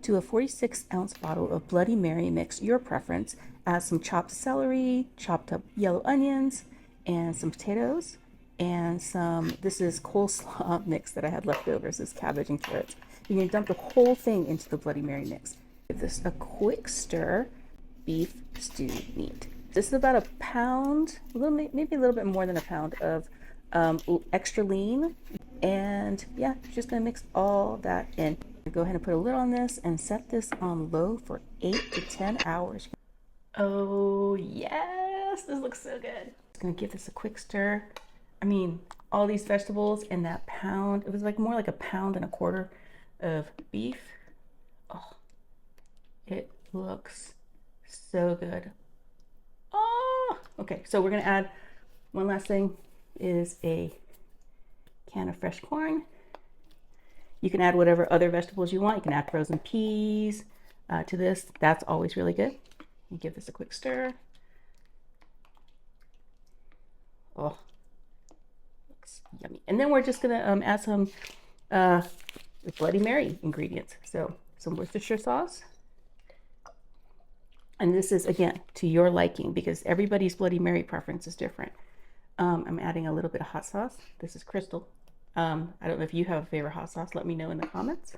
to a 46-ounce bottle of Bloody Mary mix, your preference. Add some chopped celery, chopped up yellow onions, and some potatoes, and this is coleslaw mix that I had left over. This is cabbage and carrots. You can dump the whole thing into the Bloody Mary mix. Give this a quick stir. Beef stew meat. This is about a pound, maybe a little bit more than a pound of extra lean. And yeah, just gonna mix all that in. Go ahead and put a lid on this and set this on low for 8 to 10 hours. Oh yes, this looks so good. Just gonna give this a quick stir. I mean, all these vegetables and that pound, it was like more like a pound and a quarter of beef. Oh, it looks so good. Oh, okay, so we're gonna add one last thing, is a can of fresh corn. You can add whatever other vegetables you want. You can add frozen peas to this. That's always really good. You give this a quick stir. Oh, looks yummy. And then we're just gonna add some Bloody Mary ingredients. So some Worcestershire sauce. And this is, again, to your liking because everybody's Bloody Mary preference is different. I'm adding a little bit of hot sauce. This is Crystal. I don't know if you have a favorite hot sauce. Let me know in the comments.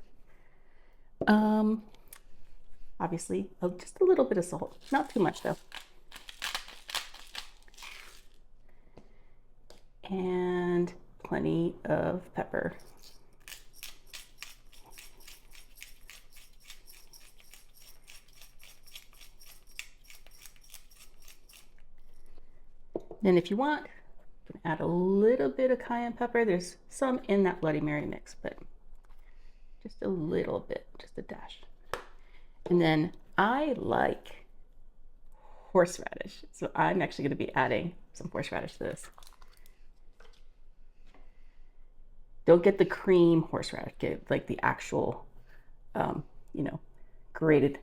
Obviously, just a little bit of salt. Not too much, though. And plenty of pepper. Then if you want, you can add a little bit of cayenne pepper. There's some in that Bloody Mary mix, but just a little bit, just a dash. And then I like horseradish. So I'm actually going to be adding some horseradish to this. Don't get the cream horseradish, get like the actual, grated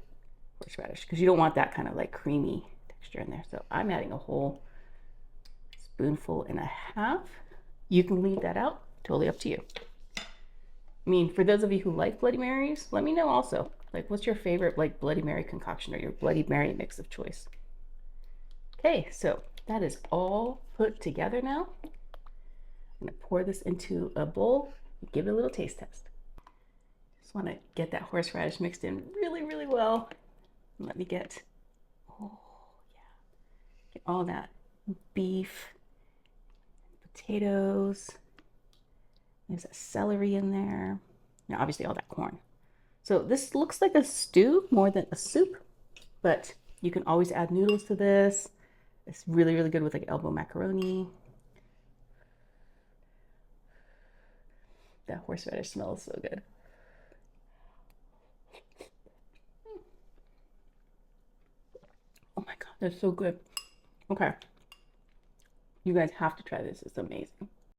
horseradish, because you don't want that kind of like creamy texture in there. So I'm adding a whole spoonful and a half. You can leave that out, totally up to you. I mean, for those of you who like Bloody Marys, let me know also, like, what's your favorite like Bloody Mary concoction or your Bloody Mary mix of choice? Okay, so that is all put together now. I'm gonna pour this into a bowl and give it a little taste test. Just want to get that horseradish mixed in really, really well. Let me get, get all that beef, potatoes. There's a celery in there. Now, obviously all that corn. So this looks like a stew more than a soup, but you can always add noodles to this. It's really, really good with like elbow macaroni. That horseradish smells so good. Oh my God, that's so good. Okay. You guys have to try this. It's amazing.